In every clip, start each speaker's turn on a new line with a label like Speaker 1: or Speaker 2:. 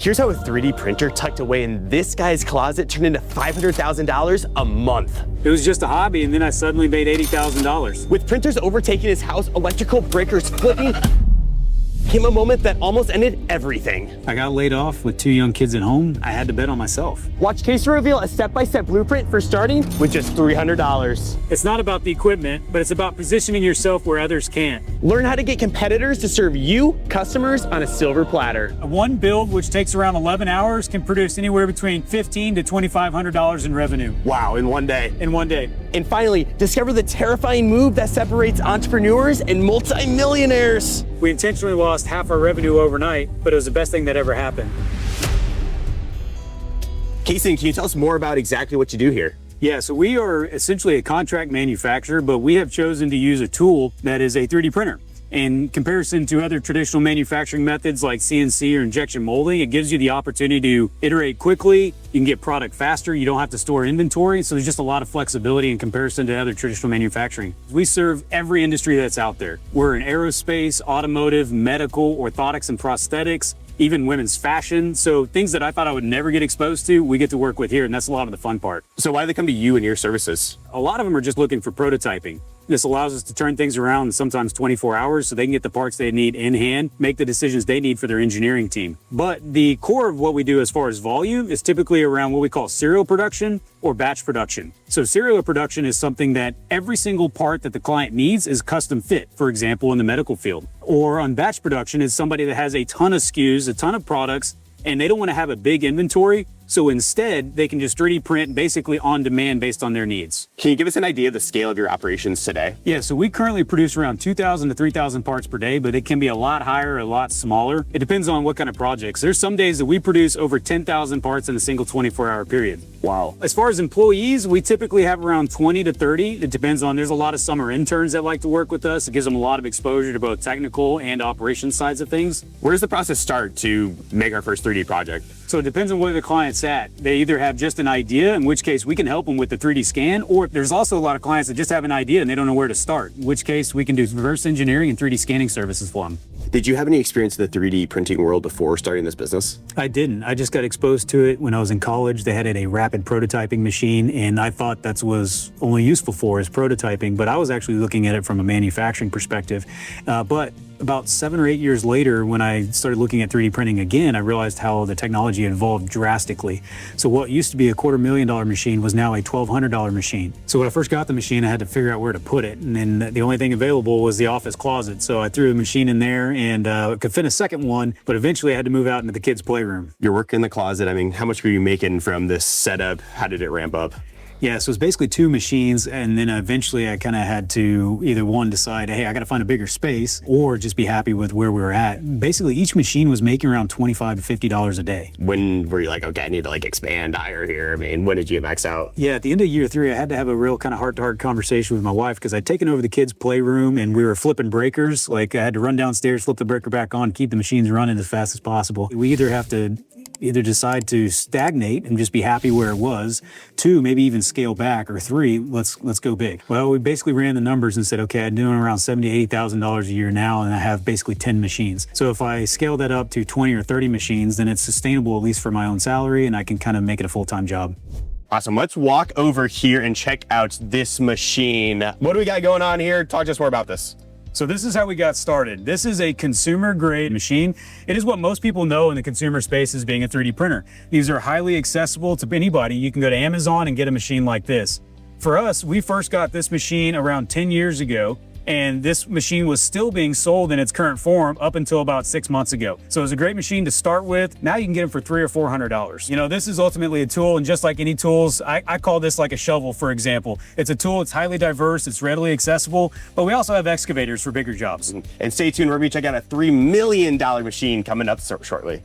Speaker 1: Here's how a 3D printer tucked away in this guy's closet turned into $500,000 a month.
Speaker 2: It was just a hobby, and then I suddenly made $80,000.
Speaker 1: With printers overtaking his house, electrical breakers flipping, came a moment that almost ended everything.
Speaker 2: I got laid off with 2 young kids at home. I had to bet on myself.
Speaker 1: Watch Kason reveal a step-by-step blueprint for starting with just $300.
Speaker 2: It's not about the equipment, but it's about positioning yourself where others can't.
Speaker 1: Learn how to get competitors to serve you, customers, on a silver platter.
Speaker 2: One build, which takes around 11 hours, can produce anywhere between $1,500 to $2,500 in revenue.
Speaker 1: Wow, in one day.
Speaker 2: In one day.
Speaker 1: And finally, discover the terrifying move that separates entrepreneurs and multi-millionaires.
Speaker 2: We intentionally lost half our revenue overnight, but it was the best thing that ever happened.
Speaker 1: Kason, can you tell us more about exactly what you do here?
Speaker 2: Yeah, so we are essentially a contract manufacturer, but we have chosen to use a tool that is a 3D printer. In comparison to other traditional manufacturing methods like CNC or injection molding, it gives you the opportunity to iterate quickly. You can get product faster. You don't have to store inventory. So there's just a lot of flexibility in comparison to other traditional manufacturing. We serve every industry that's out there. We're in aerospace, automotive, medical, orthotics and prosthetics, even women's fashion. So things that I thought I would never get exposed to, we get to work with here. And that's a lot of the fun part.
Speaker 1: So why do they come to you and your services?
Speaker 2: A lot of them are just looking for prototyping. This allows us to turn things around in sometimes 24 hours so they can get the parts they need in hand, make the decisions they need for their engineering team. But the core of what we do as far as volume is typically around what we call serial production or batch production. So serial production is something that every single part that the client needs is custom fit, for example, in the medical field. Or on batch production is somebody that has a ton of SKUs, a ton of products, and they don't want to have a big inventory. So instead, they can just 3D print basically on demand based on their needs.
Speaker 1: Can you give us an idea of the scale of your operations today?
Speaker 2: Yeah, so we currently produce around 2,000 to 3,000 parts per day, but it can be a lot higher, a lot smaller. It depends on what kind of projects. There's some days that we produce over 10,000 parts in a single 24-hour period.
Speaker 1: Wow.
Speaker 2: As far as employees, we typically have around 20 to 30. It depends on, there's a lot of summer interns that like to work with us. It gives them a lot of exposure to both technical and operations sides of things.
Speaker 1: Where does the process start to make our first 3D project?
Speaker 2: So it depends on where the client's at. They either have just an idea, in which case we can help them with the 3D scan, or there's also a lot of clients that just have an idea and they don't know where to start, in which case we can do reverse engineering and 3D scanning services for them.
Speaker 1: Did you have any experience in the 3D printing world before starting this business?
Speaker 2: I didn't. I just got exposed to it when I was in college. They had a rapid prototyping machine, and I thought that's what was only useful for is prototyping, but I was actually looking at it from a manufacturing perspective. But about 7 or 8 years later, when I started looking at 3D printing again, I realized how the technology evolved drastically. So what used to be a $250,000 machine was now a $1,200 machine. So when I first got the machine, I had to figure out where to put it. And then the only thing available was the office closet. So I threw a machine in there and could fit a second one, but eventually I had to move out into the kids' playroom.
Speaker 1: You're working in the closet. I mean, how much were you making from this setup? How did it ramp up?
Speaker 2: Yeah, so it's basically 2 machines, and then eventually I kind of had to either one decide, hey, I got to find a bigger space, or just be happy with where we were at. Basically, each machine was making around $25 to $50 a day.
Speaker 1: When were you like, okay, I need to expand higher here? I mean, when did you max out?
Speaker 2: Yeah, at the end of year 3, I had to have a real kind of heart-to-heart conversation with my wife because I'd taken over the kids' playroom and we were flipping breakers. I had to run downstairs, flip the breaker back on, keep the machines running as fast as possible. We either have to decide to stagnate and just be happy where it was, 2, maybe even scale back, or 3, let's go big. Well, we basically ran the numbers and said, okay, I'm doing around $70,000 to $80,000 a year now, and I have basically 10 machines. So if I scale that up to 20 or 30 machines, then it's sustainable at least for my own salary, and I can kind of make it a full-time job.
Speaker 1: Awesome. Let's walk over here and check out this machine. What do we got going on here? Talk to us more about this.
Speaker 2: So this is how we got started. This is a consumer grade machine. It is what most people know in the consumer space as being a 3D printer. These are highly accessible to anybody. You can go to Amazon and get a machine like this. For us, we first got this machine around 10 years ago, and this machine was still being sold in its current form up until about 6 months ago. So it was a great machine to start with. Now you can get them for $300 or $400. You know, this is ultimately a tool, and just like any tools, I call this like a shovel, for example. It's a tool, it's highly diverse, it's readily accessible, but we also have excavators for bigger jobs.
Speaker 1: And stay tuned, we're gonna check out a $3 million machine coming up shortly.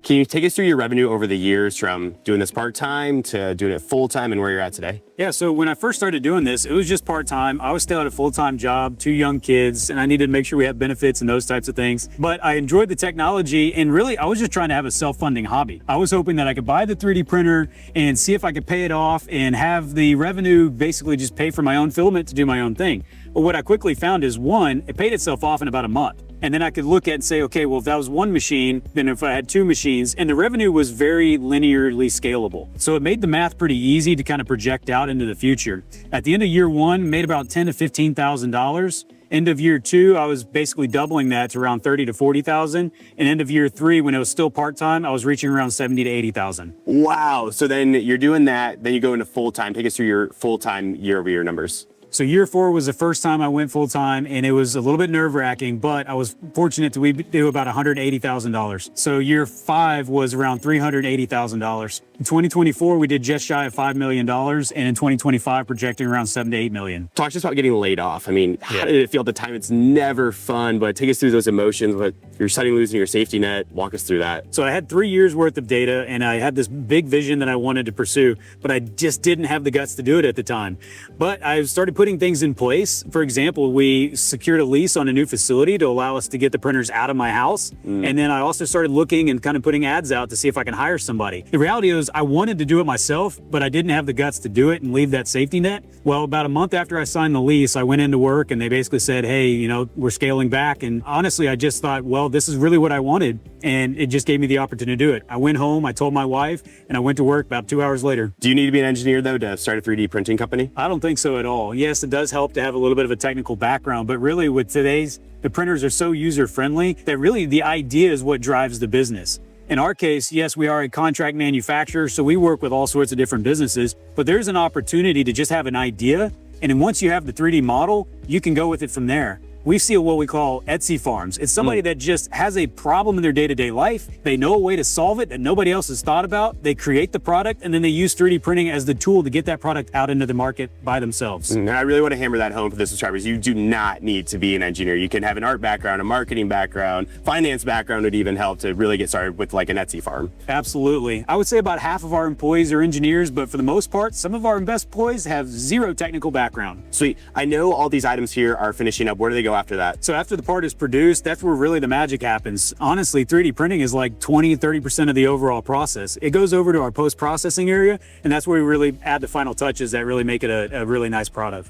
Speaker 1: Can you take us through your revenue over the years from doing this part-time to doing it full-time and where you're at today?
Speaker 2: Yeah, so when I first started doing this, it was just part-time. I was still at a full-time job, 2 young kids, and I needed to make sure we had benefits and those types of things. But I enjoyed the technology, and really, I was just trying to have a self-funding hobby. I was hoping that I could buy the 3D printer and see if I could pay it off and have the revenue basically just pay for my own filament to do my own thing. But what I quickly found is, 1, it paid itself off in about a month. And then I could look at and say, okay, well, if that was one machine, then if I had two machines, and the revenue was very linearly scalable. So it made the math pretty easy to kind of project out into the future. At the end of year one, made about $10,000 to $15,000. End of year two, I was basically doubling that to around 30 to 40,000. And end of year three, when it was still part-time, I was reaching around 70 to 80,000.
Speaker 1: Wow. So then you're doing that, then you go into full-time. Take us through your full-time year-over-year numbers.
Speaker 2: So year four was the first time I went full-time, and it was a little bit nerve-wracking, but I was fortunate to do about $180,000. So year five was around $380,000. In 2024, we did just shy of $5 million, and in 2025, projecting around $7 to $8 million.
Speaker 1: Talk to us about getting laid off. I mean, how did it feel at the time? It's never fun, but take us through those emotions. But you're suddenly losing your safety net. Walk us through that.
Speaker 2: So I had 3 years worth of data, and I had this big vision that I wanted to pursue, but I just didn't have the guts to do it at the time. But I started putting things in place. For example, we secured a lease on a new facility to allow us to get the printers out of my house. And then I also started looking and kind of putting ads out to see if I can hire somebody. The reality is I wanted to do it myself, but I didn't have the guts to do it and leave that safety net. Well, about a month after I signed the lease, I went into work and they basically said, hey, you know, we're scaling back. And honestly, I just thought, well, this is really what I wanted. And it just gave me the opportunity to do it. I went home, I told my wife, and I went to work about 2 hours later.
Speaker 1: Do you need to be an engineer, though, to start a 3D printing company?
Speaker 2: I don't think so at all. Yes, it does help to have a little bit of a technical background, but really with today's, the printers are so user-friendly that really the idea is what drives the business. In our case, yes, we are a contract manufacturer, so we work with all sorts of different businesses, but there's an opportunity to just have an idea, and then once you have the 3D model, you can go with it from there. We see what we call Etsy farms. It's somebody that just has a problem in their day-to-day life. They know a way to solve it that nobody else has thought about. They create the product, and then they use 3D printing as the tool to get that product out into the market by themselves.
Speaker 1: And I really want to hammer that home for the subscribers. You do not need to be an engineer. You can have an art background, a marketing background, finance background would even help to really get started with like an Etsy farm.
Speaker 2: Absolutely. I would say about half of our employees are engineers, but for the most part, some of our best employees have zero technical background.
Speaker 1: Sweet. I know all these items here are finishing up. Where do they go after that?
Speaker 2: So after the part is produced, that's where really the magic happens. Honestly, 3D printing is like 20-30% of the overall process. It goes over to our post-processing area, and that's where we really add the final touches that really make it a really nice product.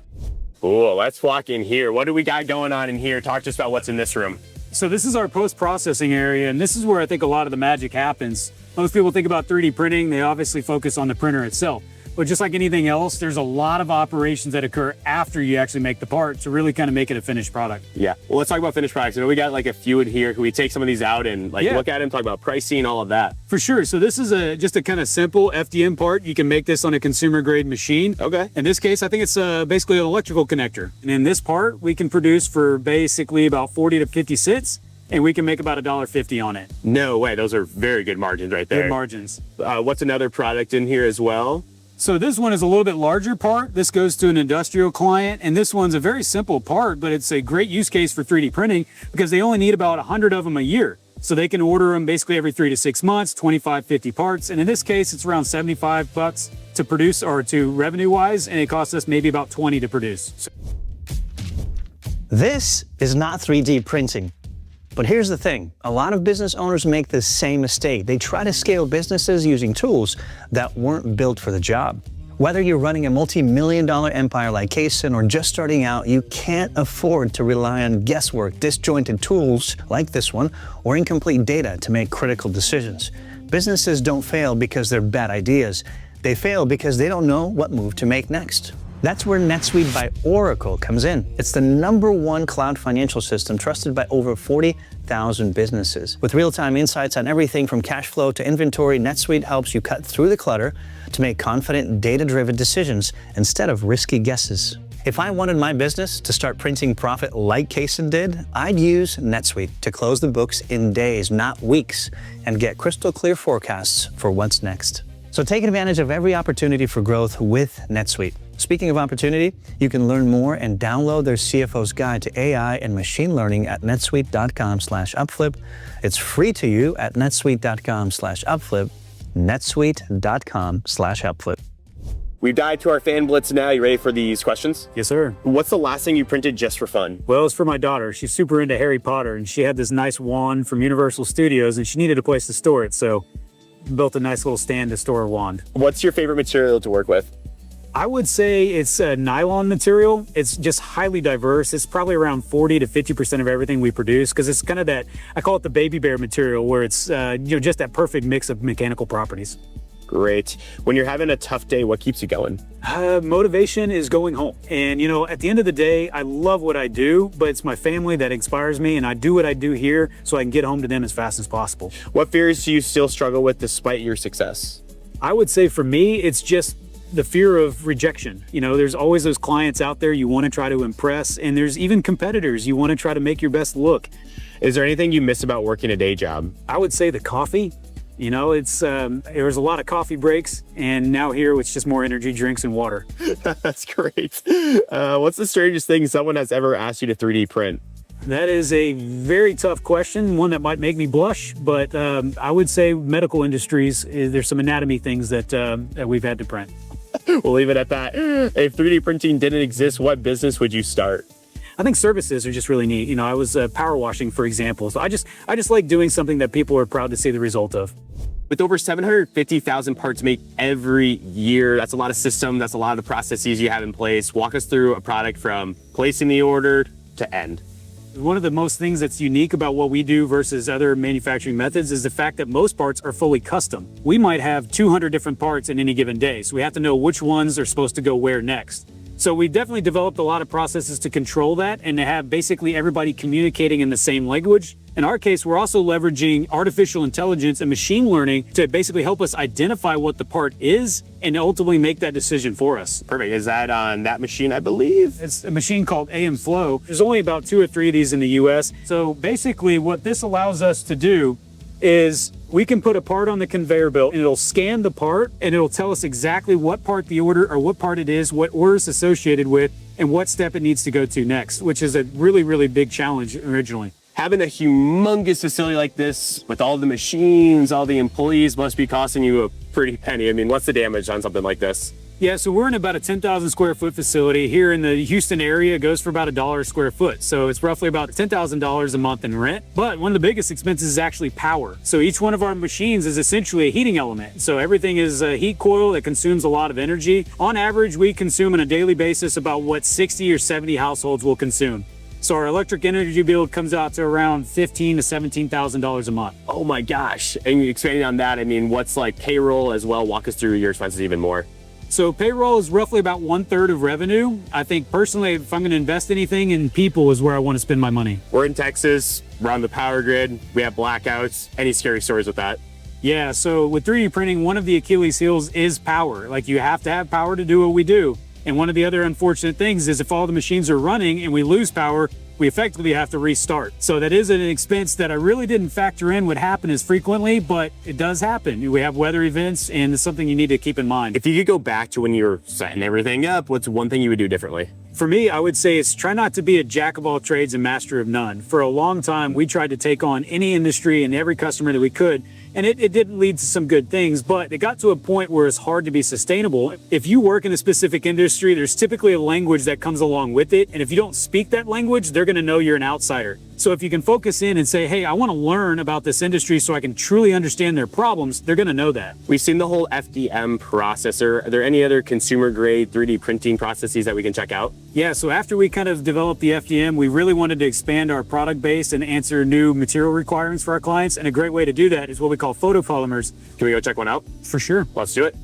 Speaker 1: Cool. Let's walk in here. What do we got going on in here? Talk to us about what's in this room.
Speaker 2: So this is our post-processing area, and this is where I think a lot of the magic happens. Most people think about 3D printing, they obviously focus on the printer itself. But just like anything else, there's a lot of operations that occur after you actually make the part to really kind of make it a finished product.
Speaker 1: Yeah. Well, let's talk about finished products. I know we got like a few in here. Can we take some of these out and like look at them, talk about pricing, all of that?
Speaker 2: For sure. So this is just a kind of simple FDM part. You can make this on a consumer grade machine.
Speaker 1: Okay.
Speaker 2: In this case, I think it's basically an electrical connector. And in this part, we can produce for basically about 40 to 50 cents. And we can make about $1.50 on it.
Speaker 1: No way. Those are very good margins right there.
Speaker 2: Good margins.
Speaker 1: What's another product in here as well?
Speaker 2: So this one is a little bit larger part. This goes to an industrial client, and this one's a very simple part, but it's a great use case for 3D printing because they only need about 100 of them a year. So they can order them basically every 3 to 6 months, 25, 50 parts. And in this case, it's around 75 bucks to produce or to revenue wise, and it costs us maybe about 20 to produce.
Speaker 3: This is not 3D printing. But here's the thing, a lot of business owners make the same mistake. They try to scale businesses using tools that weren't built for the job. Whether you're running a multi-million-dollar empire like Kason or just starting out, you can't afford to rely on guesswork, disjointed tools like this one, or incomplete data to make critical decisions. Businesses don't fail because they're bad ideas. They fail because they don't know what move to make next. That's where NetSuite by Oracle comes in. It's the #1 cloud financial system trusted by over 40,000 businesses. With real-time insights on everything from cash flow to inventory, NetSuite helps you cut through the clutter to make confident, data-driven decisions instead of risky guesses. If I wanted my business to start printing profit like Kason did, I'd use NetSuite to close the books in days, not weeks, and get crystal clear forecasts for what's next. So take advantage of every opportunity for growth with NetSuite. Speaking of opportunity, you can learn more and download their CFO's Guide to AI and Machine Learning at netsuite.com/upflip. It's free to you at netsuite.com/upflip, netsuite.com/upflip.
Speaker 1: We've dived to our fan blitz now. You ready for these questions?
Speaker 2: Yes, sir.
Speaker 1: What's the last thing you printed just for fun?
Speaker 2: Well, it's for my daughter. She's super into Harry Potter, and she had this nice wand from Universal Studios, and she needed a place to store it, so built a nice little stand to store a wand.
Speaker 1: What's your favorite material to work with?
Speaker 2: I would say it's a nylon material. It's just highly diverse. It's probably around 40 to 50% of everything we produce, because it's kind of that, I call it the baby bear material, where it's just that perfect mix of mechanical properties.
Speaker 1: Great. When you're having a tough day, what keeps you going?
Speaker 2: Motivation is going home. And at the end of the day, I love what I do, but it's my family that inspires me, and I do what I do here so I can get home to them as fast as possible.
Speaker 1: What fears do you still struggle with despite your success?
Speaker 2: I would say for me, it's just the fear of rejection. There's always those clients out there you want to try to impress, and there's even competitors you want to try to make your best look.
Speaker 1: Is there anything you miss about working a day job?
Speaker 2: I would say the coffee. There was a lot of coffee breaks, and now here it's just more energy drinks and water.
Speaker 1: That's great. What's the strangest thing someone has ever asked you to 3D print?
Speaker 2: That is a very tough question, one that might make me blush, but I would say medical industries, there's some anatomy things that we've had to print.
Speaker 1: We'll leave it at that. If 3D printing didn't exist, what business would you start?
Speaker 2: I think services are just really neat. I was power washing, for example. So I just like doing something that people are proud to see the result of.
Speaker 1: With over 750,000 parts made every year, that's a lot of systems, that's a lot of the processes you have in place. Walk us through a product from placing the order to end.
Speaker 2: One of the most things that's unique about what we do versus other manufacturing methods is the fact that most parts are fully custom. We might have 200 different parts in any given day, so we have to know which ones are supposed to go where next. So we definitely developed a lot of processes to control that and to have basically everybody communicating in the same language. In our case, we're also leveraging artificial intelligence and machine learning to basically help us identify what the part is and ultimately make that decision for us.
Speaker 1: Perfect. Is that on that machine, I believe?
Speaker 2: It's a machine called Flow. There's only about 2 or 3 of these in the US. So basically what this allows us to do is we can put a part on the conveyor belt and it'll scan the part and it'll tell us exactly what part the order or what part it is, what order is associated with, and what step it needs to go to next, which is a really, really big challenge originally.
Speaker 1: Having a humongous facility like this with all the machines, all the employees must be costing you a pretty penny. I mean, what's the damage on something like this?
Speaker 2: Yeah, so we're in about a 10,000 square foot facility. Here in the Houston area, it goes for about $1 a square foot. So it's roughly about $10,000 a month in rent. But one of the biggest expenses is actually power. So each one of our machines is essentially a heating element. So everything is a heat coil that consumes a lot of energy. On average, we consume on a daily basis about what 60 or 70 households will consume. So our electric energy bill comes out to around $15,000 to $17,000 a month.
Speaker 1: Oh my gosh. And expanding on that, I mean, what's like payroll as well? Walk us through your expenses even more.
Speaker 2: So payroll is roughly about 1/3 of revenue. I think personally, if I'm going to invest anything in people is where I want to spend my money.
Speaker 1: We're in Texas, we're on the power grid, we have blackouts. Any scary stories with that?
Speaker 2: Yeah, so with 3D printing, one of the Achilles heels is power. Like you have to have power to do what we do. And one of the other unfortunate things is if all the machines are running and we lose power, we effectively have to restart. So that is an expense that I really didn't factor in would happen as frequently, but it does happen. We have weather events and it's something you need to keep in mind.
Speaker 1: If you could go back to when you were setting everything up, what's one thing you would do differently?
Speaker 2: For me, I would say it's try not to be a jack of all trades and master of none. For a long time, we tried to take on any industry and every customer that we could. And it did lead to some good things, but it got to a point where it's hard to be sustainable. If you work in a specific industry, there's typically a language that comes along with it. And if you don't speak that language, they're going to know you're an outsider. So if you can focus in and say, hey, I want to learn about this industry so I can truly understand their problems, they're going to know that.
Speaker 1: We've seen the whole FDM processor. Are there any other consumer grade 3D printing processes that we can check out?
Speaker 2: Yeah, so after we kind of developed the FDM, we really wanted to expand our product base and answer new material requirements for our clients. And a great way to do that is what we call photopolymers.
Speaker 1: Can we go check one out?
Speaker 2: For sure.
Speaker 1: Let's do it.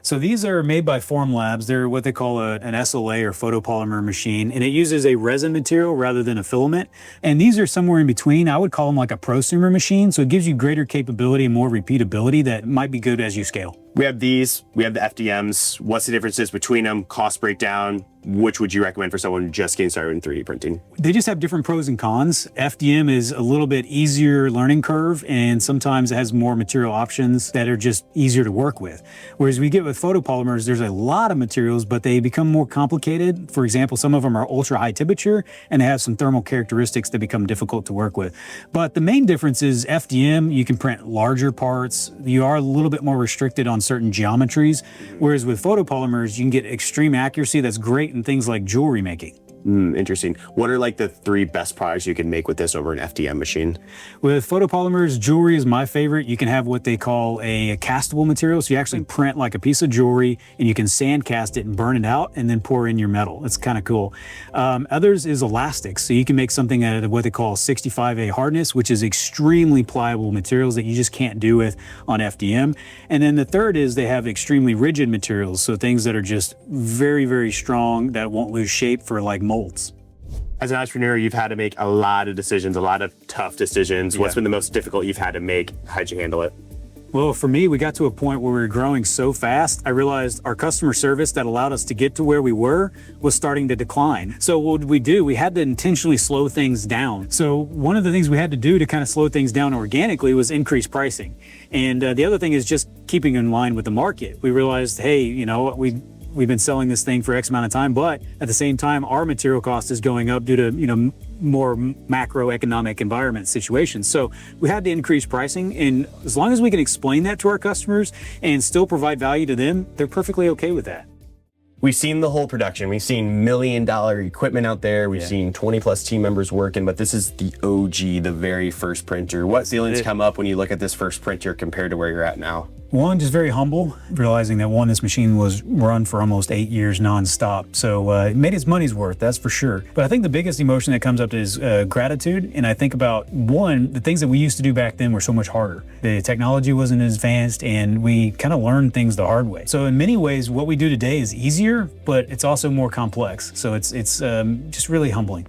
Speaker 2: So these are made by Formlabs. They're what they call an SLA or photopolymer machine, and it uses a resin material rather than a filament. And these are somewhere in between. I would call them like a prosumer machine. So it gives you greater capability and more repeatability that might be good as you scale.
Speaker 1: We have these, we have the FDMs. What's the differences between them? Cost breakdown. Which would you recommend for someone just getting started in 3D printing?
Speaker 2: They just have different pros and cons. FDM is a little bit easier learning curve, and sometimes it has more material options that are just easier to work with. Whereas we get with photopolymers, there's a lot of materials, but they become more complicated. For example, some of them are ultra high temperature and they have some thermal characteristics that become difficult to work with. But the main difference is FDM, you can print larger parts. You are a little bit more restricted on certain geometries. Whereas with photopolymers, you can get extreme accuracy that's great in things like jewelry making.
Speaker 1: Interesting. What are like the 3 best products you can make with this over an FDM machine?
Speaker 2: With photopolymers, jewelry is my favorite. You can have what they call a castable material. So you actually print like a piece of jewelry and you can sand cast it and burn it out and then pour in your metal. It's kind of cool. Others is elastics. So you can make something at what they call 65A hardness, which is extremely pliable materials that you just can't do with on FDM. And then the third is they have extremely rigid materials. So things that are just very, very strong that won't lose shape for like molds.
Speaker 1: As an entrepreneur, you've had to make a lot of decisions, a lot of tough decisions. What's been the most difficult you've had to make? How'd you handle it?
Speaker 2: Well, for me, we got to a point where we were growing so fast, I realized our customer service that allowed us to get to where we were was starting to decline. So what did we do? We had to intentionally slow things down. So one of the things we had to do to kind of slow things down organically was increase pricing. And the other thing is just keeping in line with the market. We realized, hey, you know, we've been selling this thing for X amount of time, but at the same time, our material cost is going up due to, you know, more macroeconomic environment situations. So we had to increase pricing, and as long as we can explain that to our customers and still provide value to them, they're perfectly okay with that.
Speaker 1: We've seen the whole production. We've seen $1 million equipment out there. We've seen 20+ team members working, but this is the OG, the very first printer. What feelings come up when you look at this first printer compared to where you're at now?
Speaker 2: One, just very humble, realizing that this machine was run for almost 8 years nonstop. So it made its money's worth, that's for sure. But I think the biggest emotion that comes up is gratitude. And I think about, one, the things that we used to do back then were so much harder. The technology wasn't as advanced and we kind of learned things the hard way. So in many ways, what we do today is easier, but it's also more complex. So it's just really humbling.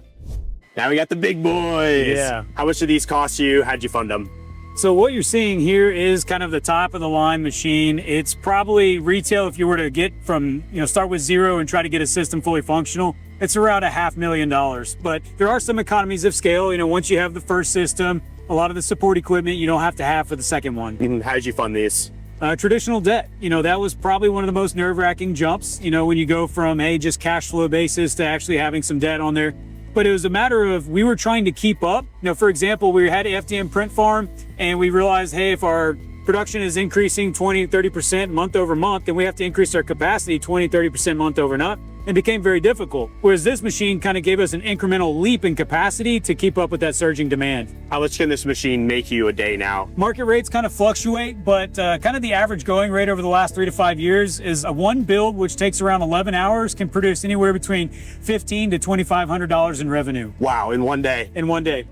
Speaker 1: Now we got the big boys.
Speaker 2: Yeah.
Speaker 1: How much did these cost you? How'd you fund them?
Speaker 2: So what you're seeing here is kind of the top of the line machine. It's probably retail, if you were to get from, start with zero and try to get a system fully functional, it's around $500,000. But there are some economies of scale. Once you have the first system, a lot of the support equipment you don't have to have for the second one.
Speaker 1: And how did you fund these?
Speaker 2: Traditional debt. That was probably one of the most nerve-wracking jumps, when you go from just cash flow basis to actually having some debt on there. But it was a matter of, we were trying to keep up. For example, we had an FDM print farm and we realized, hey, if our production is increasing 20-30% month over month, then we have to increase our capacity 20-30% month over month. It became very difficult. Whereas this machine kind of gave us an incremental leap in capacity to keep up with that surging demand.
Speaker 1: How much can this machine make you a day now?
Speaker 2: Market rates kind of fluctuate, but kind of the average going rate over the last 3 to 5 years is a one build, which takes around 11 hours, can produce anywhere between $1,500 to $2,500 in revenue.
Speaker 1: Wow, in one day?
Speaker 2: In one day.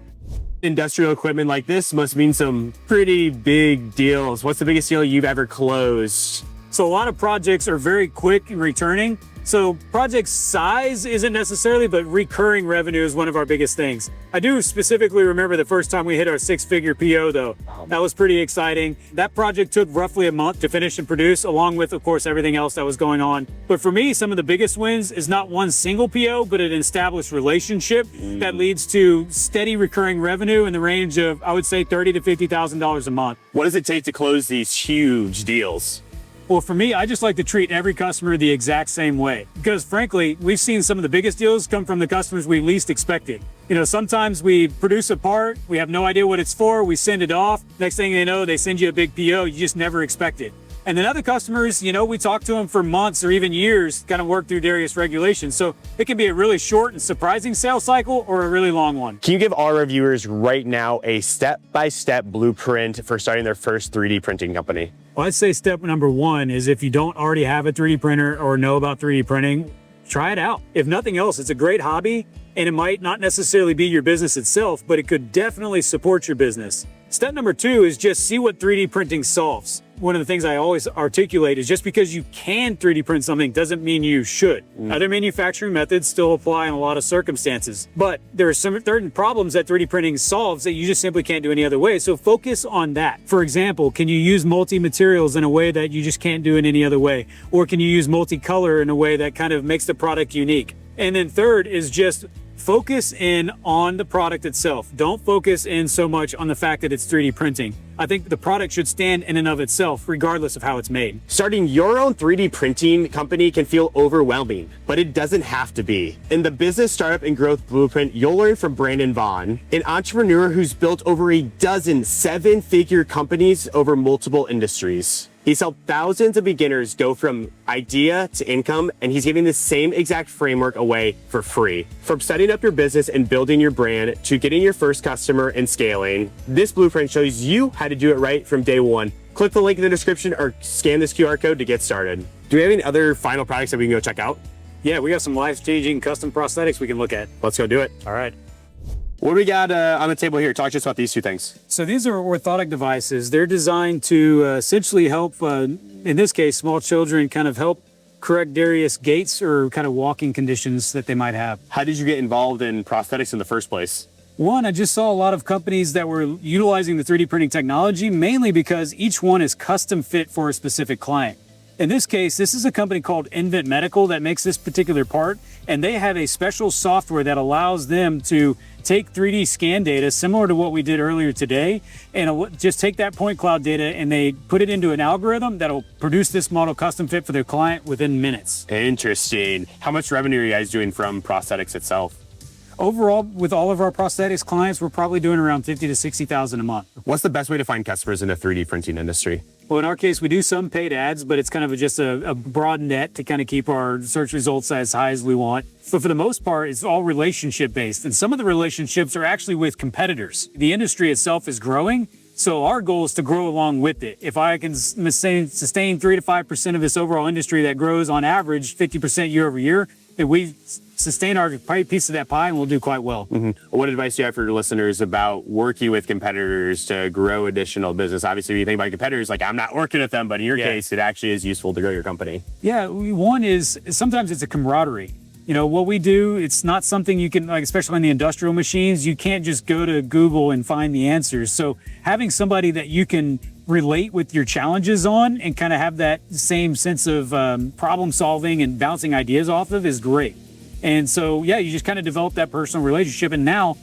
Speaker 1: Industrial equipment like this must mean some pretty big deals. What's the biggest deal you've ever closed?
Speaker 2: So a lot of projects are very quick in returning. So project size isn't necessarily, but recurring revenue is one of our biggest things. I do specifically remember the first time we hit our 6-figure PO though. That was pretty exciting. That project took roughly a month to finish and produce, along with, of course, everything else that was going on. But for me, some of the biggest wins is not one single PO, but an established relationship that leads to steady recurring revenue in the range of, I would say, $30,000 to $50,000 a month.
Speaker 1: What does it take to close these huge deals?
Speaker 2: Well, for me, I just like to treat every customer the exact same way. Because frankly, we've seen some of the biggest deals come from the customers we least expected. Sometimes we produce a part, we have no idea what it's for, we send it off. Next thing they know, they send you a big PO you just never expected. And then other customers, we talk to them for months or even years, kind of work through various regulations. So it can be a really short and surprising sales cycle or a really long one.
Speaker 1: Can you give our reviewers right now a step-by-step blueprint for starting their first 3D printing company?
Speaker 2: Well, I'd say step number one is, if you don't already have a 3D printer or know about 3D printing, try it out. If nothing else, it's a great hobby, and it might not necessarily be your business itself, but it could definitely support your business. Step number two is just see what 3D printing solves. One of the things I always articulate is, just because you can 3D print something doesn't mean you should. Other manufacturing methods still apply in a lot of circumstances, but there are some certain problems that 3D printing solves that you just simply can't do any other way. So focus on that. For example, can you use multi-materials in a way that you just can't do in any other way? Or can you use multicolor in a way that kind of makes the product unique? And then third is just focus in on the product itself. Don't focus in so much on the fact that it's 3D printing. I think the product should stand in and of itself, regardless of how it's made.
Speaker 1: Starting your own 3D printing company can feel overwhelming, but it doesn't have to be. In the Business Startup and Growth Blueprint, you'll learn from Brandon Vaughn, an entrepreneur who's built over a dozen seven-figure companies over multiple industries. He's helped thousands of beginners go from idea to income, and he's giving the same exact framework away for free. From setting up your business and building your brand to getting your first customer and scaling, this blueprint shows you how to do it right from day one. Click the link in the description or scan this QR code to get started. Do we have any other final products that we can go check out?
Speaker 2: Yeah, we got some life-changing custom prosthetics we can look at.
Speaker 1: Let's go do it.
Speaker 2: All right.
Speaker 1: What do we got on the table here? Talk to us about these two things.
Speaker 2: So these are orthotic devices. They're designed to essentially help, in this case, small children kind of help correct various gaits or kind of walking conditions that they might have.
Speaker 1: How did you get involved in prosthetics in the first place?
Speaker 2: One, I just saw a lot of companies that were utilizing the 3D printing technology, mainly because each one is custom fit for a specific client. In this case, this is a company called Invent Medical that makes this particular part, and they have a special software that allows them to take 3D scan data similar to what we did earlier today, and just take that point cloud data and they put it into an algorithm that'll produce this model custom fit for their client within minutes.
Speaker 1: Interesting. How much revenue are you guys doing from prosthetics itself?
Speaker 2: Overall, with all of our prosthetics clients, we're probably doing around 50 to 60,000 a month.
Speaker 1: What's the best way to find customers in the 3D printing industry?
Speaker 2: Well, in our case, we do some paid ads, but it's kind of just a broad net to kind of keep our search results as high as we want. But for the most part, it's all relationship based. And some of the relationships are actually with competitors. The industry itself is growing, so our goal is to grow along with it. If I can sustain 3 to 5% of this overall industry that grows on average 50% year over year, then we sustain our piece of that pie and we'll do quite well.
Speaker 1: What advice do you have for your listeners about working with competitors to grow additional business? Obviously, when you think about competitors, like I'm not working with them, but in your case, it actually is useful to grow your company.
Speaker 2: Yeah, one is sometimes it's a camaraderie. You know, what we do, it's not something you can, like, especially in the industrial machines, you can't just go to Google and find the answers. So having somebody that you can relate with your challenges on and kind of have that same sense of problem solving and bouncing ideas off of is great. And so, yeah, you just kind of develop that personal relationship. And now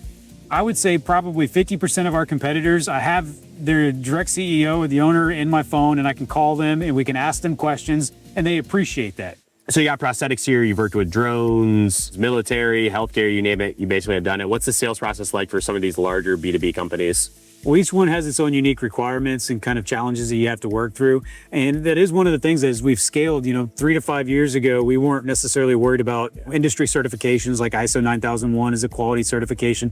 Speaker 2: I would say probably 50% of our competitors, I have their direct CEO or the owner in my phone and I can call them and we can ask them questions and they appreciate that.
Speaker 1: So you got prosthetics here, you've worked with drones, military, healthcare, you name it, you basically have done it. What's the sales process like for some of these larger B2B companies?
Speaker 2: Well, each one has its own unique requirements and kind of challenges that you have to work through. And that is one of the things as we've scaled, 3 to 5 years ago, we weren't necessarily worried about industry certifications like ISO 9001 as a quality certification.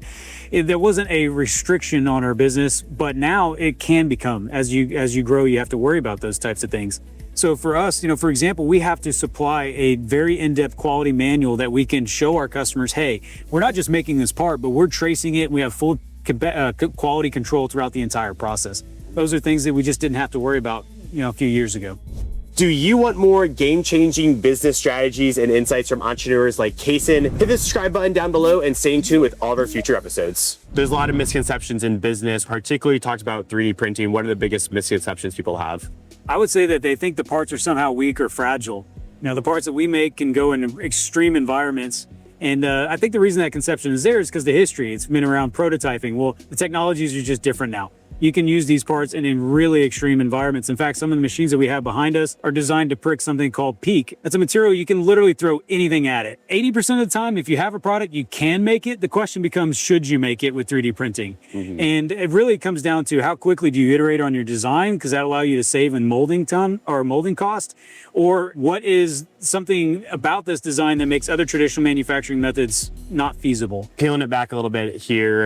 Speaker 2: There wasn't a restriction on our business, but now it can become. As you grow, you have to worry about those types of things. So for us, for example, we have to supply a very in-depth quality manual that we can show our customers, hey, we're not just making this part, but we're tracing it. We have full quality control throughout the entire process. Those are things that we just didn't have to worry about, a few years ago.
Speaker 1: Do you want more game-changing business strategies and insights from entrepreneurs like Kason? Hit the subscribe button down below and stay tuned with all of our future episodes. There's a lot of misconceptions in business, particularly talked about 3D printing. What are the biggest misconceptions people have?
Speaker 2: I would say that they think the parts are somehow weak or fragile. The parts that we make can go in extreme environments. And I think the reason that conception is there is because the history. It's been around prototyping. Well, the technologies are just different now. You can use these parts in really extreme environments. In fact, some of the machines that we have behind us are designed to prick something called PEEK. That's a material you can literally throw anything at it. 80% of the time, if you have a product, you can make it. The question becomes, should you make it with 3D printing? And it really comes down to how quickly do you iterate on your design, because that allows you to save in molding cost, or what is something about this design that makes other traditional manufacturing methods not feasible?
Speaker 1: Peeling it back a little bit here,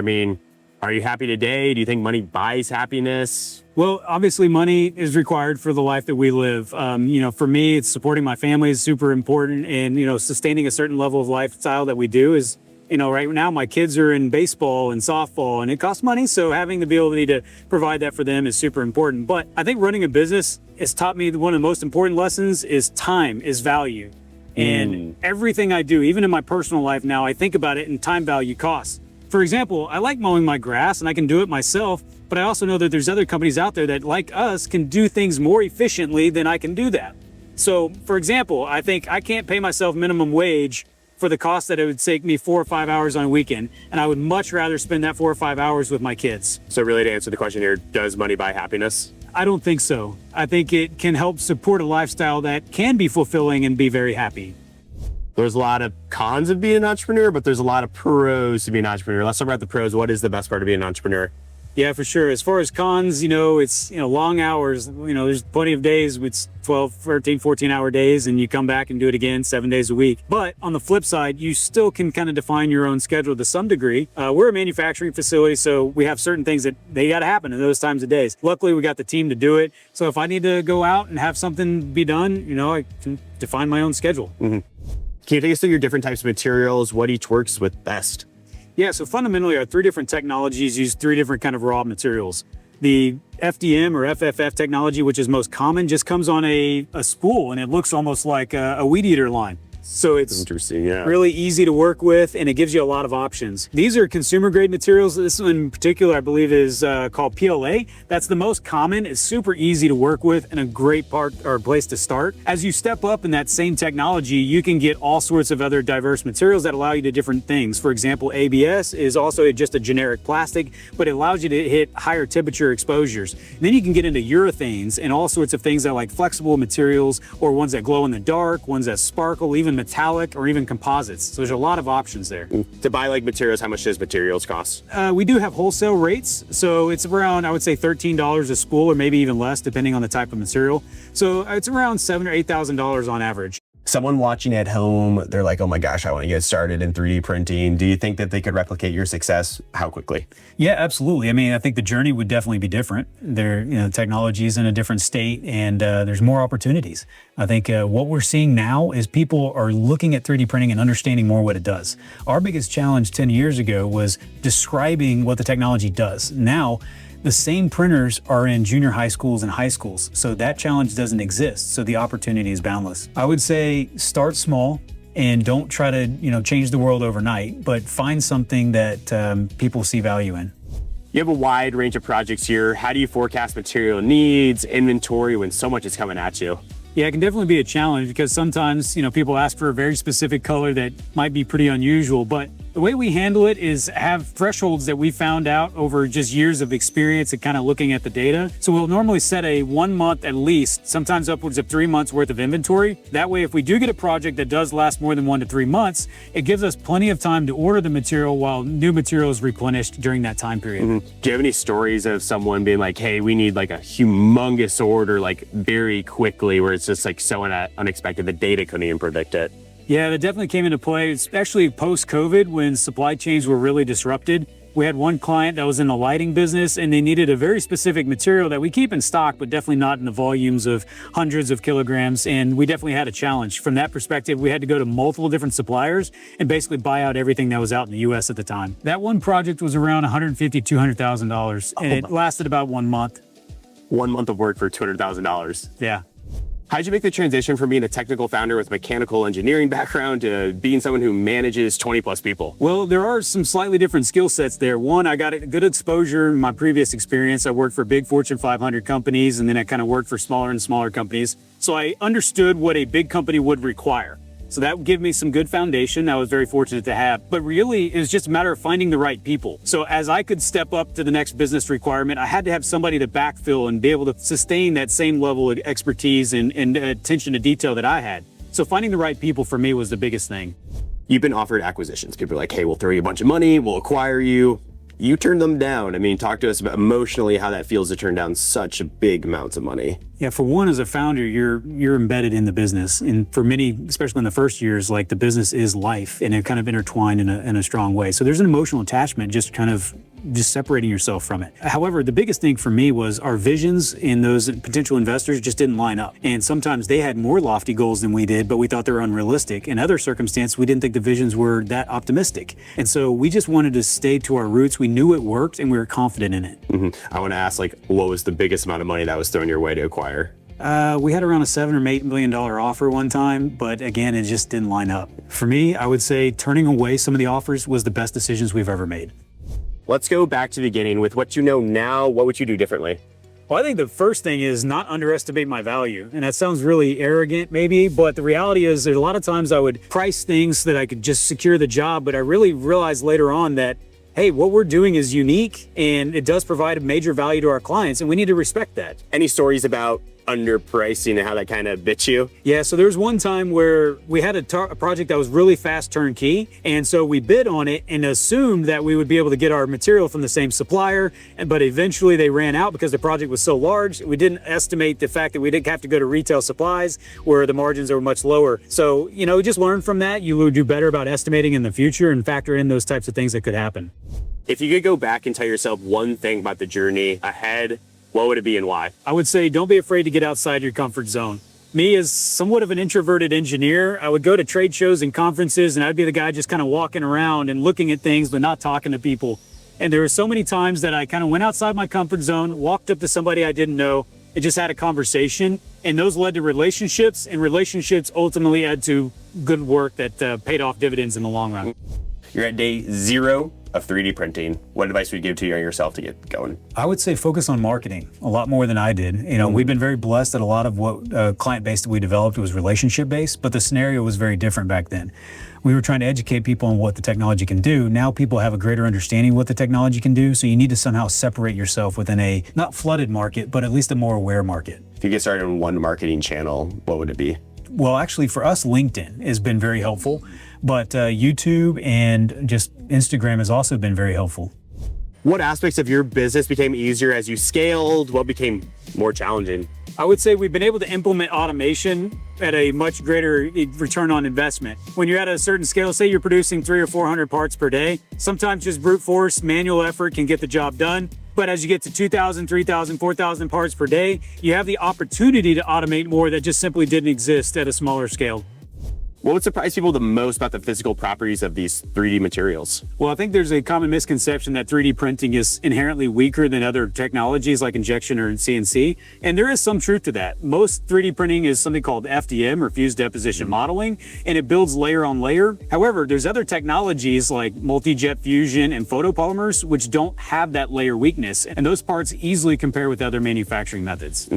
Speaker 1: are you happy today? Do you think money buys happiness?
Speaker 2: Well, obviously money is required for the life that we live. For me, it's supporting my family is super important, and, sustaining a certain level of lifestyle that we do is, right now my kids are in baseball and softball and it costs money. So having the ability to provide that for them is super important. But I think running a business has taught me one of the most important lessons is time is value. And everything I do, even in my personal life now, I think about it in time value costs. For example, I like mowing my grass and I can do it myself, but I also know that there's other companies out there that, like us, can do things more efficiently than I can do that. So, for example, I think I can't pay myself minimum wage for the cost that it would take me 4 or 5 hours on a weekend. And I would much rather spend that 4 or 5 hours with my kids.
Speaker 1: So really, to answer the question here, does money buy happiness?
Speaker 2: I don't think so. I think it can help support a lifestyle that can be fulfilling and be very happy.
Speaker 1: There's a lot of cons of being an entrepreneur, but there's a lot of pros to being an entrepreneur. Let's talk about the pros. What is the best part of being an entrepreneur?
Speaker 2: Yeah, for sure. As far as cons, it's, long hours. There's plenty of days with 12, 13, 14-hour days, and you come back and do it again 7 days a week. But on the flip side, you still can kind of define your own schedule to some degree. We're a manufacturing facility, so we have certain things that they got to happen in those times of days. Luckily, we got the team to do it. So if I need to go out and have something be done, I can define my own schedule.
Speaker 1: Mm-hmm. Can you take us through your different types of materials, what each works with best?
Speaker 2: Yeah, so fundamentally our 3 different technologies use 3 different kind of raw materials. The FDM or FFF technology, which is most common, just comes on a spool and it looks almost like a weed eater line. So it's
Speaker 1: interesting, yeah.
Speaker 2: Really easy to work with, and it gives you a lot of options. These are consumer grade materials. This one in particular, I believe, is called PLA. That's the most common. It's super easy to work with and a great part or place to start. As you step up in that same technology, you can get all sorts of other diverse materials that allow you to different things. For example, ABS is also just a generic plastic, but it allows you to hit higher temperature exposures. And then you can get into urethanes and all sorts of things that are like flexible materials or ones that glow in the dark, ones that sparkle, even metallic or even composites. So there's a lot of options there.
Speaker 1: To buy like materials, how much does materials cost?
Speaker 2: We do have wholesale rates. So it's around, I would say $13 a spool or maybe even less depending on the type of material. So it's around $7,000 or $8,000 on average.
Speaker 1: Someone watching at home, they're like, oh my gosh, I want to get started in 3D printing. Do you think that they could replicate your success? How quickly?
Speaker 2: Yeah, absolutely. I mean, I think the journey would definitely be different. Technology is in a different state and there's more opportunities. I think what we're seeing now is people are looking at 3D printing and understanding more what it does. Our biggest challenge 10 years ago was describing what the technology does. Now, the same printers are in junior high schools and high schools, so that challenge doesn't exist, so the opportunity is boundless. I would say start small and don't try to change the world overnight, but find something that people see value in.
Speaker 1: You have a wide range of projects here. How do you forecast material needs, inventory when so much is coming at you?
Speaker 2: Yeah, it can definitely be a challenge because sometimes, people ask for a very specific color that might be pretty unusual, but the way we handle it is have thresholds that we found out over just years of experience and kind of looking at the data. So we'll normally set a 1 month at least, sometimes upwards of 3 months worth of inventory. That way, if we do get a project that does last more than 1 to 3 months, it gives us plenty of time to order the material while new material is replenished during that time period.
Speaker 1: Mm-hmm. Do you have any stories of someone being like, hey, we need like a humongous order, like very quickly, where it's just like so unexpected, the data couldn't even predict it?
Speaker 2: Yeah, that definitely came into play, especially post-COVID when supply chains were really disrupted. We had one client that was in the lighting business and they needed a very specific material that we keep in stock, but definitely not in the volumes of hundreds of kilograms. And we definitely had a challenge. From that perspective, we had to go to multiple different suppliers and basically buy out everything that was out in the US at the time. That one project was around $150,000, $200,000 and it lasted about 1 month.
Speaker 1: 1 month of work for $200,000.
Speaker 2: Yeah.
Speaker 1: How'd you make the transition from being a technical founder with mechanical engineering background to being someone who manages 20 plus people?
Speaker 2: Well, there are some slightly different skill sets there. One, I got a good exposure in my previous experience. I worked for big Fortune 500 companies, and then I kind of worked for smaller and smaller companies. So I understood what a big company would require. So that would give me some good foundation I was very fortunate to have. But really, it was just a matter of finding the right people. So as I could step up to the next business requirement, I had to have somebody to backfill and be able to sustain that same level of expertise and attention to detail that I had. So finding the right people for me was the biggest thing.
Speaker 1: You've been offered acquisitions. People are like, hey, we'll throw you a bunch of money, we'll acquire you. You turned them down. I mean, talk to us about emotionally how that feels to turn down such big amounts of money.
Speaker 2: Yeah, for one, as a founder, you're embedded in the business. And for many, especially in the first years, like the business is life and it kind of intertwined in a strong way. So there's an emotional attachment just separating yourself from it. However, the biggest thing for me was our visions in those potential investors just didn't line up. And sometimes they had more lofty goals than we did, but we thought they were unrealistic. In other circumstances, we didn't think the visions were that optimistic. And so we just wanted to stay to our roots. We knew it worked and we were confident in it.
Speaker 1: Mm-hmm. I want to ask, what was the biggest amount of money that was thrown your way to acquire?
Speaker 2: We had around a $7 or $8 million offer one time, but again, it just didn't line up. For me, I would say turning away some of the offers was the best decisions we've ever made.
Speaker 1: Let's go back to the beginning. With what you know now, what would you do differently?
Speaker 2: Well, I think the first thing is not underestimate my value. And that sounds really arrogant maybe, but the reality is there's a lot of times I would price things so that I could just secure the job, but I really realized later on that, hey, what we're doing is unique and it does provide a major value to our clients, and we need to respect that.
Speaker 1: Any stories about underpricing and how that kind of bit you?
Speaker 2: Yeah, so there was one time where we had a project that was really fast turnkey, and so we bid on it and assumed that we would be able to get our material from the same supplier, but eventually they ran out because the project was so large. We didn't estimate the fact that we didn't have to go to retail supplies where the margins are much lower. So, you know, just learn from that. You will do better about estimating in the future and factor in those types of things that could happen.
Speaker 1: If you could go back and tell yourself one thing about the journey ahead, what would it be and why?
Speaker 2: I would say don't be afraid to get outside your comfort zone. Me, as somewhat of an introverted engineer, I would go to trade shows and conferences and I'd be the guy just kind of walking around and looking at things but not talking to people. And there were so many times that I kind of went outside my comfort zone, walked up to somebody I didn't know, and just had a conversation. And those led to relationships, and relationships ultimately led to good work that paid off dividends in the long run.
Speaker 1: You're at day 0 of 3D printing. What advice would you give to yourself to get going?
Speaker 2: I would say focus on marketing a lot more than I did. You know, we've been very blessed that a lot of what client base that we developed was relationship based, but the scenario was very different back then. We were trying to educate people on what the technology can do. Now people have a greater understanding of what the technology can do, so you need to somehow separate yourself within a not flooded market, but at least a more aware market.
Speaker 1: If you get started on one marketing channel, what would it be?
Speaker 2: Well, actually for us, LinkedIn has been very helpful, but YouTube and just Instagram has also been very helpful.
Speaker 1: What aspects of your business became easier as you scaled? What became more challenging?
Speaker 2: I would say we've been able to implement automation at a much greater return on investment. When you're at a certain scale, say you're producing 300 or 400 parts per day, sometimes just brute force, manual effort can get the job done. But as you get to 2,000, 3,000, 4,000 parts per day, you have the opportunity to automate more that just simply didn't exist at a smaller scale.
Speaker 1: What would surprise people the most about the physical properties of these 3D materials?
Speaker 2: Well, I think there's a common misconception that 3D printing is inherently weaker than other technologies like injection or CNC. And there is some truth to that. Most 3D printing is something called FDM, or fused deposition modeling, and it builds layer on layer. However, there's other technologies like multi-jet fusion and photopolymers, which don't have that layer weakness. And those parts easily compare with other manufacturing methods.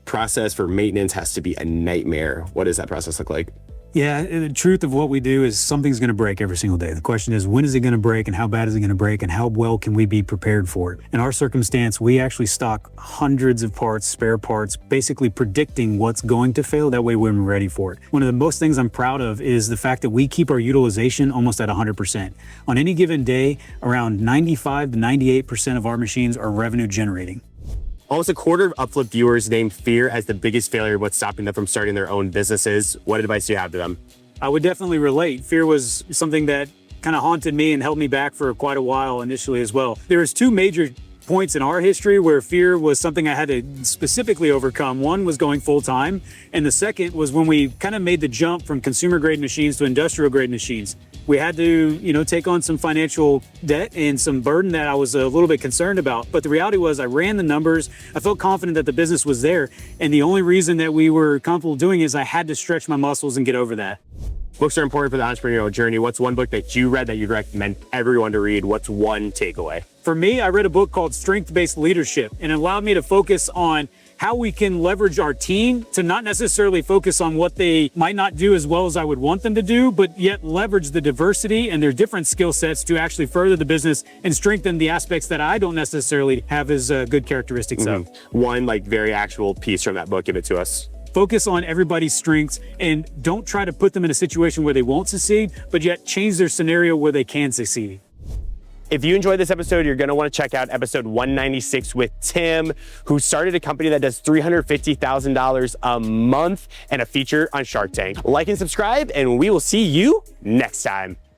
Speaker 1: Process for maintenance has to be a nightmare. What does that process look like?
Speaker 2: Yeah, the truth of what we do is something's going to break every single day. The question is, when is it going to break and how bad is it going to break and how well can we be prepared for it? In our circumstance, we actually stock hundreds of parts, spare parts, basically predicting what's going to fail. That way we're ready for it. One of the most things I'm proud of is the fact that we keep our utilization almost at 100%. On any given day, around 95 to 98% of our machines are revenue generating.
Speaker 1: Almost a quarter of UpFlip viewers name fear as the biggest failure, what's stopping them from starting their own businesses. What advice do you have to them?
Speaker 2: I would definitely relate. Fear was something that kind of haunted me and held me back for quite a while initially as well. There was two major points in our history where fear was something I had to specifically overcome. One was going full time, and the second was when we kind of made the jump from consumer grade machines to industrial grade machines. We had to, take on some financial debt and some burden that I was a little bit concerned about. But the reality was I ran the numbers. I felt confident that the business was there. And the only reason that we were comfortable doing is I had to stretch my muscles and get over that.
Speaker 1: Books are important for the entrepreneurial journey. What's one book that you read that you'd recommend everyone to read? What's one takeaway?
Speaker 2: For me, I read a book called Strength-Based Leadership, and it allowed me to focus on how we can leverage our team to not necessarily focus on what they might not do as well as I would want them to do, but yet leverage the diversity and their different skill sets to actually further the business and strengthen the aspects that I don't necessarily have as good characteristics of.
Speaker 1: One very actual piece from that book, give it to us.
Speaker 2: Focus on everybody's strengths and don't try to put them in a situation where they won't succeed, but yet change their scenario where they can succeed.
Speaker 1: If you enjoyed this episode, you're going to want to check out episode 196 with Tim, who started a company that does $350,000 a month and a feature on Shark Tank. Like and subscribe, and we will see you next time.